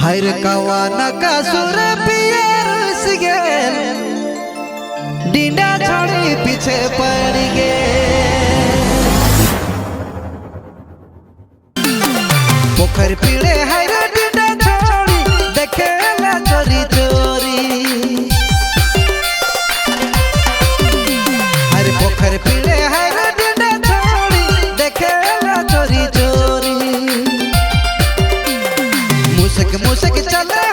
हर कवाना का सुर पियर सिगेल डीडा छोड़ी पीछे पड़ गे पोखर पीड़े हर डीडा छोड़ी देखेला चोरी चोरी हर पोखर पीड़े हर डीडा छोड़ी देखेला चोरी चोरी मुसक मुसक चले